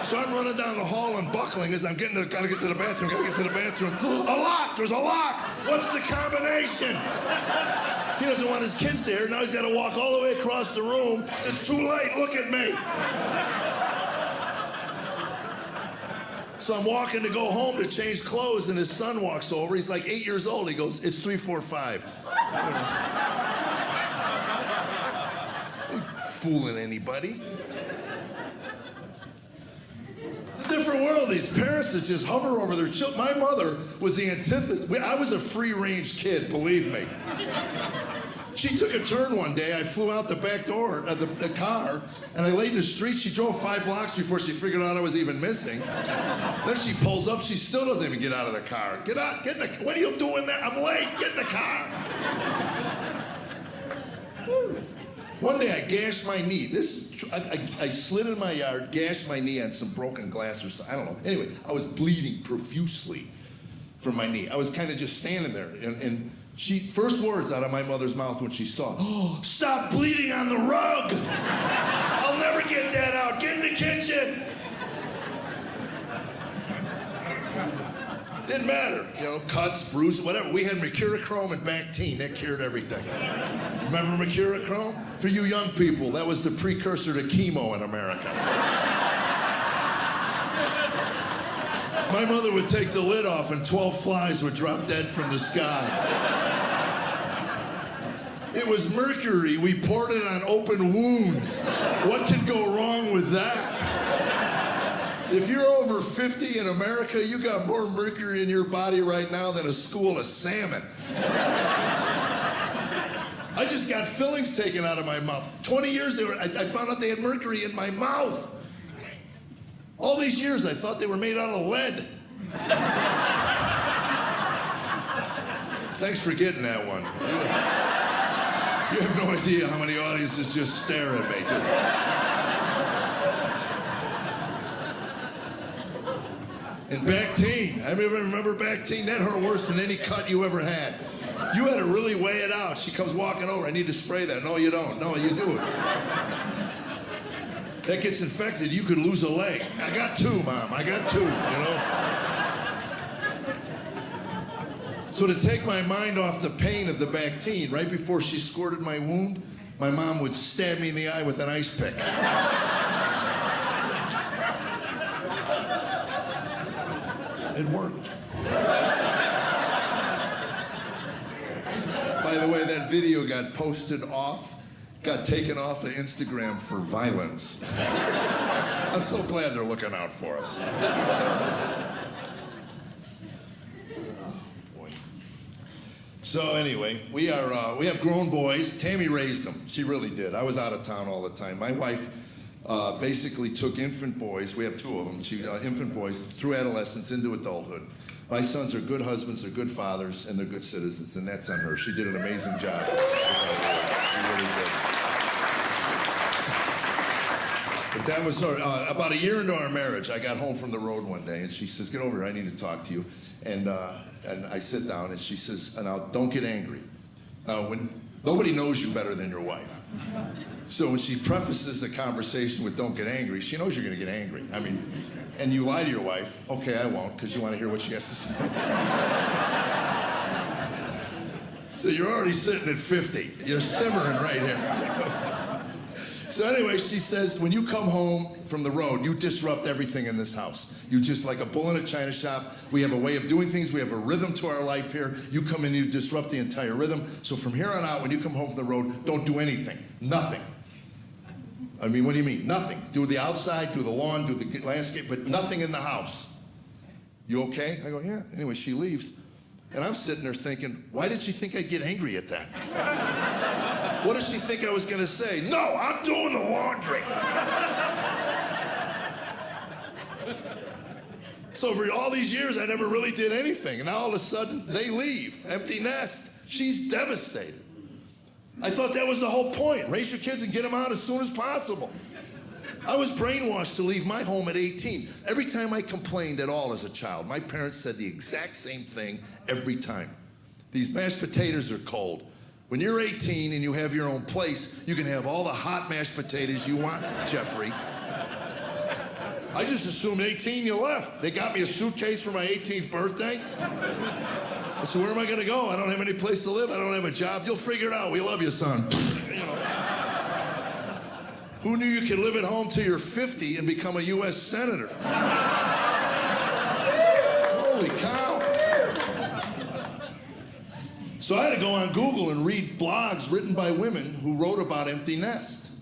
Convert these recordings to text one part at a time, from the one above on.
So I'm running down the hall and buckling as I'm gotta get to the bathroom, A lock, there's a lock. What's the combination? He doesn't want his kids there. Now he's got to walk all the way across the room. It's too late. Look at me. So I'm walking to go home to change clothes, and his son walks over. He's like 8 years old. He goes, "It's 345." Ain't fooling anybody. It's a different world. These parents that just hover over their children. My mother was the antithesis. I was a free-range kid, believe me. She took a turn one day. I flew out the back door of the car, and I laid in the street. She drove 5 blocks before she figured out I was even missing. Then she pulls up. She still doesn't even get out of the car. Get out. Get in the. What are you doing there? I'm late. Get in the car. One day I gashed my knee. I slid in my yard, gashed my knee on some broken glass or something. I don't know. Anyway, I was bleeding profusely from my knee. I was kind of just standing there, and she, first words out of my mother's mouth when she saw, "Oh, stop bleeding on the rug! I'll never get that out. Get in the kitchen." Didn't matter, cuts, bruises, whatever. We had mercurochrome and Bactine. That cured everything. Remember mercurochrome? For you young people, that was the precursor to chemo in America. My mother would take the lid off and 12 flies would drop dead from the sky. It was mercury. We poured it on open wounds. What could go wrong with that? If you're over 50 in America, you got more mercury in your body right now than a school of salmon. I just got fillings taken out of my mouth. 20 years ago, I found out they had mercury in my mouth. All these years, I thought they were made out of lead. Thanks for getting that one. You have no idea how many audiences just stare at me. And Bactine, I remember Bactine, that hurt worse than any cut you ever had. You had to really weigh it out. She comes walking over, "I need to spray that." "No, you don't." "No, you do it." That gets infected, you could lose a leg. "I got 2, Mom, I got 2, So to take my mind off the pain of the Bactine, right before she squirted my wound, my mom would stab me in the eye with an ice pick. It worked. By the way, that video got taken off of Instagram for violence. I'm so glad they're looking out for us. Oh, boy. So anyway, we have grown boys. Tammy raised them. She really did. I was out of town all the time. My wife basically took infant boys. We have 2 of them. Infant boys through adolescence into adulthood. My sons are good husbands, they're good fathers, and they're good citizens, and that's on her. She did an amazing job. She really did. But that was about a year into our marriage. I got home from the road one day, and she says, "Get over here, I need to talk to you." And I sit down, and she says, "Now, don't get angry. When nobody knows you better than your wife. So when she prefaces the conversation with 'don't get angry,' she knows you're going to get angry. I mean, and you lie to your wife, 'Okay, I won't,' because you want to hear what she has to say." So you're already sitting at 50. You're simmering right here. So anyway, she says, "When you come home from the road, you disrupt everything in this house. You just like a bull in a china shop. We have a way of doing things. We have a rhythm to our life here. You come in, you disrupt the entire rhythm. So from here on out, when you come home from the road, don't do anything. Nothing." I mean, what do you mean? Nothing. Do the outside, do the lawn, do the landscape, but nothing in the house. "You okay?" I go, "Yeah." Anyway, she leaves. And I'm sitting there thinking, why did she think I'd get angry at that? What did she think I was going to say? "No, I'm doing the laundry." So for all these years, I never really did anything. And now all of a sudden, they leave. Empty nest. She's devastated. I thought that was the whole point. Raise your kids and get them out as soon as possible. I was brainwashed to leave my home at 18. Every time I complained at all as a child, my parents said the exact same thing every time. "These mashed potatoes are cold. When you're 18 and you have your own place, you can have all the hot mashed potatoes you want, Jeffrey." I just assumed 18 you left. They got me a suitcase for my 18th birthday. I said, where am I going to go? I don't have any place to live. I don't have a job. You'll figure it out. We love you, son. You know. Who knew you could live at home till you're 50 and become a U.S. senator? Holy cow. So I had to go on Google and read blogs written by women who wrote about empty nest.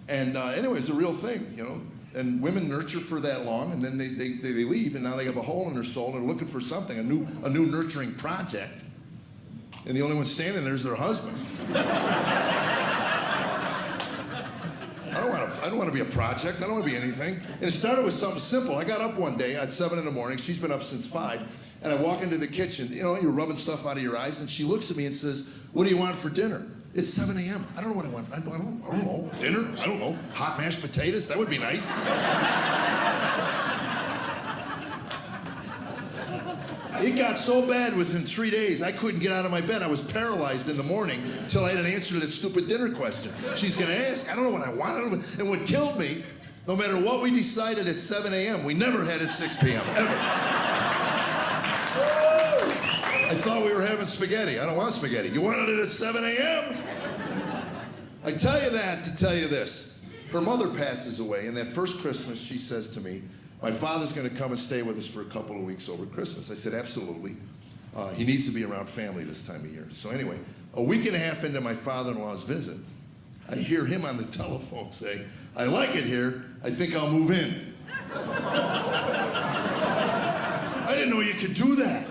And anyway, it's a real thing, you know. And women nurture for that long, and then they leave, and now they have a hole in their soul, and they're looking for something, a new nurturing project. And the only one standing there is their husband. I don't want to be a project. I don't want to be anything. And it started with something simple. I got up one day at 7 in the morning. She's been up since 5. And I walk into the kitchen. You know, you're rubbing stuff out of your eyes. And she looks at me and says, what do you want for dinner? It's 7 a.m. I don't know what I want. I don't know. Dinner? I don't know. Hot mashed potatoes? That would be nice. It got so bad within 3 days, I couldn't get out of my bed. I was paralyzed in the morning until I had an answer to that stupid dinner question. She's going to ask. I don't know what I want. And what killed me, no matter what we decided at 7 a.m., we never had at 6 p.m., ever. I thought we were having spaghetti. I don't want spaghetti. You wanted it at 7 a.m.? I tell you that to tell you this. Her mother passes away, and that first Christmas, she says to me, my father's going to come and stay with us for a couple of weeks over Christmas. I said, absolutely. He needs to be around family this time of year. So anyway, a week and a half into my father-in-law's visit, I hear him on the telephone say, I like it here. I think I'll move in. I didn't know you could do that.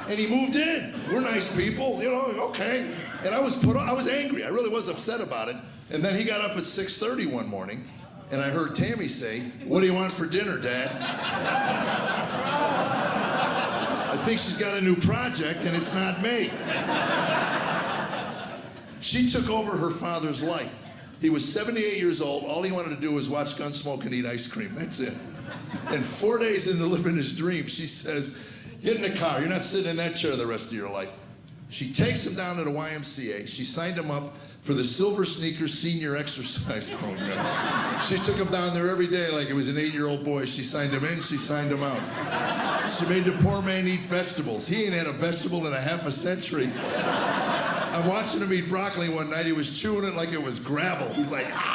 And he moved in. We're nice people, you know, okay. And I was angry. I really was upset about it. And then he got up at 6:30 one morning, and I heard Tammy say, what do you want for dinner, Dad? I think she's got a new project, and it's not me. She took over her father's life. He was 78 years old. All he wanted to do was watch Gunsmoke and eat ice cream. That's it. And 4 days into living his dream, she says, get in the car. You're not sitting in that chair the rest of your life. She takes him down to the YMCA. She signed him up for the Silver Sneakers Senior Exercise Program. She took him down there every day like it was an 8-year-old boy. She signed him in, she signed him out. She made the poor man eat vegetables. He ain't had a vegetable in a half a century. I'm watching him eat broccoli one night. He was chewing it like it was gravel. He's like, ah!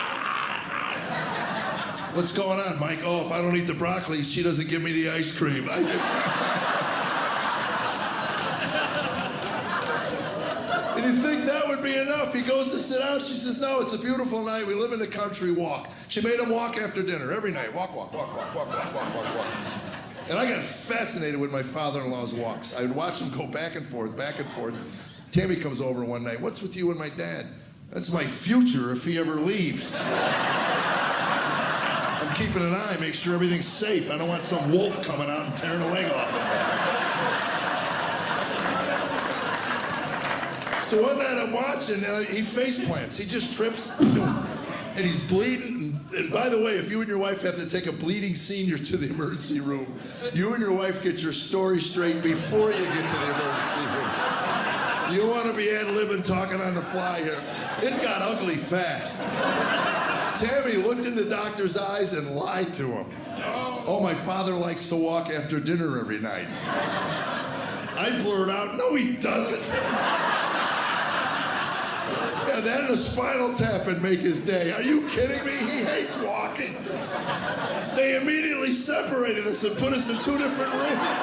What's going on, Mike? Oh, if I don't eat the broccoli, she doesn't give me the ice cream. And you think that would be enough? He goes to sit down. She says, no, it's a beautiful night. We live in the country. Walk. She made him walk after dinner every night. Walk. And I got fascinated with my father-in-law's walks. I would watch him go back and forth. Tammy comes over one night. What's with you and my dad? That's my future if he ever leaves. I'm keeping an eye, make sure everything's safe. I don't want some wolf coming out and tearing a leg off of us. So one night I'm watching, and he face plants. He just trips, and he's bleeding. And by the way, if you and your wife have to take a bleeding senior to the emergency room, you and your wife get your story straight before you get to the emergency room. You want to be ad-libbing, talking on the fly here. It got ugly fast. Tammy looked in the doctor's eyes and lied to him. Oh, my father likes to walk after dinner every night. I blurred out, no, he doesn't. Yeah, that and a spinal tap would make his day. Are you kidding me? He hates walking. They immediately separated us and put us in 2 different rooms.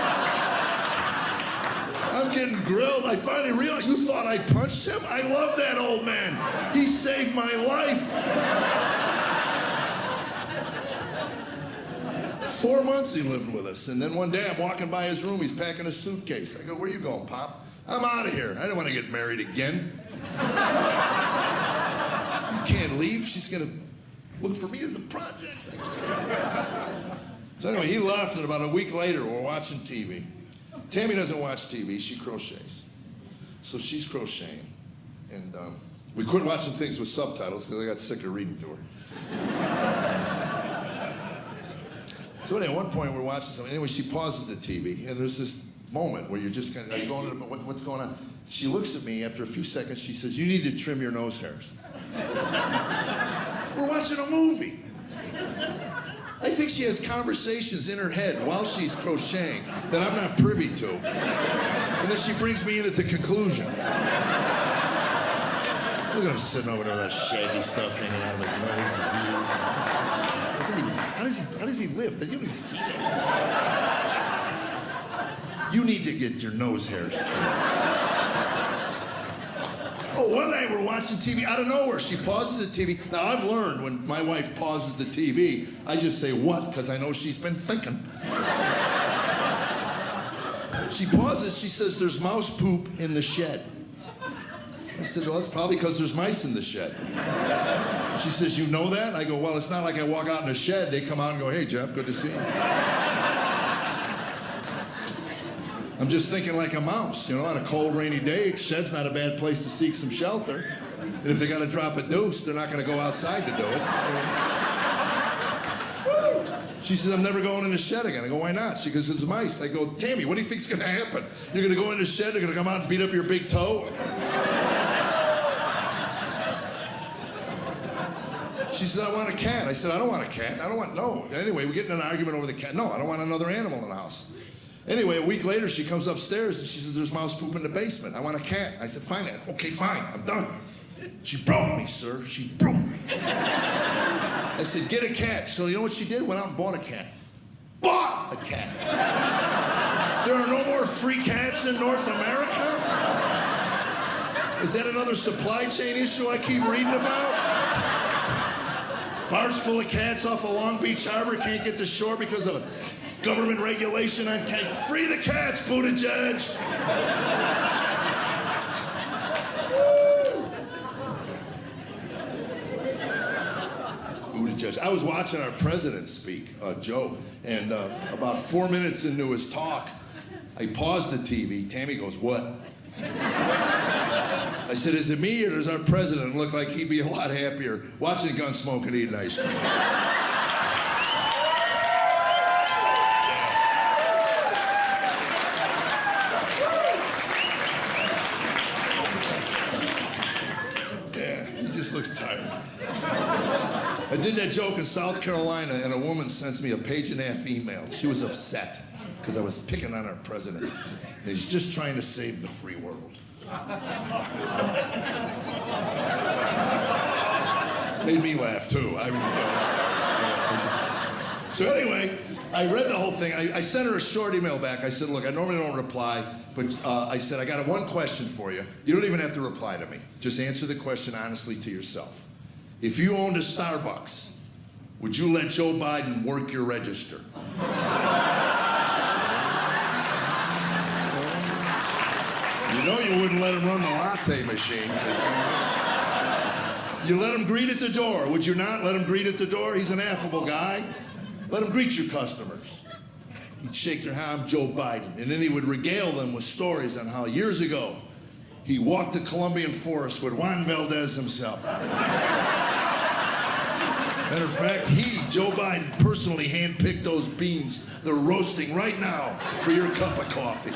I'm getting grilled. I finally realized, you thought I punched him? I love that old man. He saved my life. 4 months he lived with us. And then one day I'm walking by his room. He's packing a suitcase. I go, where you going, Pop? I'm out of here. I don't want to get married again. You can't leave. She's going to look for me as a project. So anyway, he left, and about a week later, we're watching TV. Tammy doesn't watch TV. She crochets. So she's crocheting. And we quit watching things with subtitles because I got sick of reading to her. So anyway, at one point, we're watching something. Anyway, she pauses the TV, and there's this moment where you're just kind of going, what's going on? She looks at me after a few seconds. She says, you need to trim your nose hairs. We're watching a movie. I think she has conversations in her head while she's crocheting that I'm not privy to. And then she brings me in at the conclusion. Look at him sitting over there with that shaggy stuff hanging out of his nose, his ears. How does he live? You don't even see that. You need to get your nose hairs trimmed. Oh, one night we're watching TV out of nowhere. She pauses the TV. Now, I've learned when my wife pauses the TV, I just say, what? Because I know she's been thinking. She pauses. She says, there's mouse poop in the shed. I said, well, that's probably because there's mice in the shed. She says, you know that? I go, well, it's not like I walk out in the shed. They come out and go, hey, Jeff, good to see you. I'm just thinking like a mouse, on a cold, rainy day. Shed's not a bad place to seek some shelter. And if they got to drop a deuce, they're not going to go outside to do it. She says, I'm never going in the shed again. I go, why not? She goes, it's mice. I go, Tammy, what do you think's going to happen? You're going to go in the shed, they're going to come out and beat up your big toe? She says, I want a cat. I said, I don't want a cat. No. Anyway, we get in an argument over the cat. No, I don't want another animal in the house. Anyway, a week later, she comes upstairs and she says, there's mouse poop in the basement. I want a cat. I said, fine. Okay, fine. I'm done. She broke me, sir. She broke me. I said, get a cat. So you know what she did? Went out and bought a cat. Bought a cat. There are no more free cats in North America? Is that another supply chain issue I keep reading about? Bars full of cats off of Long Beach Harbor can't get to shore because of a government regulation on cats. Free the cats, Buttigieg! Buttigieg. I was watching our president speak, Joe, and about 4 minutes into his talk, I paused the TV. Tammy goes, what? I said, is it me or does our president look like he'd be a lot happier watching Gunsmoke and eating ice cream? Yeah, he just looks tired. I did that joke in South Carolina and a woman sends me a page-and-a-half email. She was upset because I was picking on our president. And he's just trying to save the free world. Made me laugh too. So anyway, I read the whole thing. I sent her a short email back. I said, look, I normally don't reply, but I said, I got one question for you. You don't even have to reply to me. Just answer the question honestly to yourself. If you owned a Starbucks, would you let Joe Biden work your register? You know you wouldn't let him run the latte machine. You let him greet at the door. Would you not let him greet at the door? He's an affable guy. Let him greet your customers. He'd shake their hand, I'm Joe Biden. And then he would regale them with stories on how years ago he walked the Colombian forest with Juan Valdez himself. Matter of fact, he, Joe Biden, personally handpicked those beans. They're roasting right now for your cup of coffee.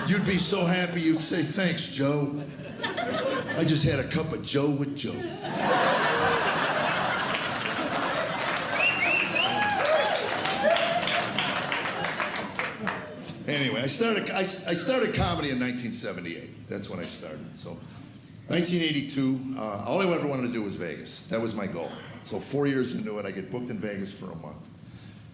You'd be so happy you'd say, thanks, Joe. I just had a cup of Joe with Joe. Anyway, I started comedy in 1978. That's when I started. So 1982, all I ever wanted to do was Vegas. That was my goal. So 4 years into it, I get booked in Vegas for a month.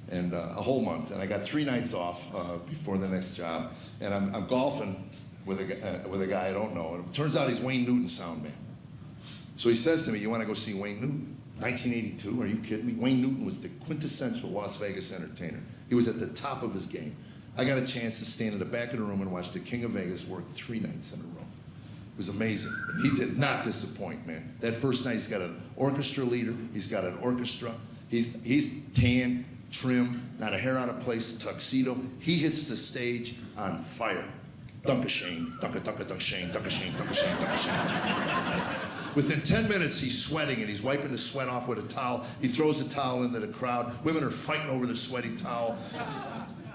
And a whole month, and I got 3 nights off before the next job, and I'm golfing with a guy I don't know, and it turns out he's Wayne Newton's sound man. So he says to me, you want to go see Wayne Newton? 1982, are you kidding me? Wayne Newton was the quintessential Las Vegas entertainer. He was at the top of his game. I got a chance to stand in the back of the room and watch the King of Vegas work 3 nights in a row. It was amazing. And he did not disappoint, man. That first night, he's got an orchestra leader, he's got an orchestra, he's tan, trim, not a hair out of place, tuxedo. He hits the stage on fire. Dunk-a-shane, dunk-a-dunk-a-dunk-shane, dunk-a-shane, dunk-a-shane, dunk-a-shane. Within 10 minutes, he's sweating and he's wiping the sweat off with a towel. He throws the towel into the crowd. Women are fighting over the sweaty towel.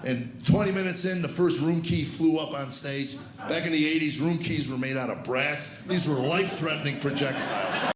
And 20 minutes in, the first room key flew up on stage. Back in the 80s, room keys were made out of brass. These were life-threatening projectiles.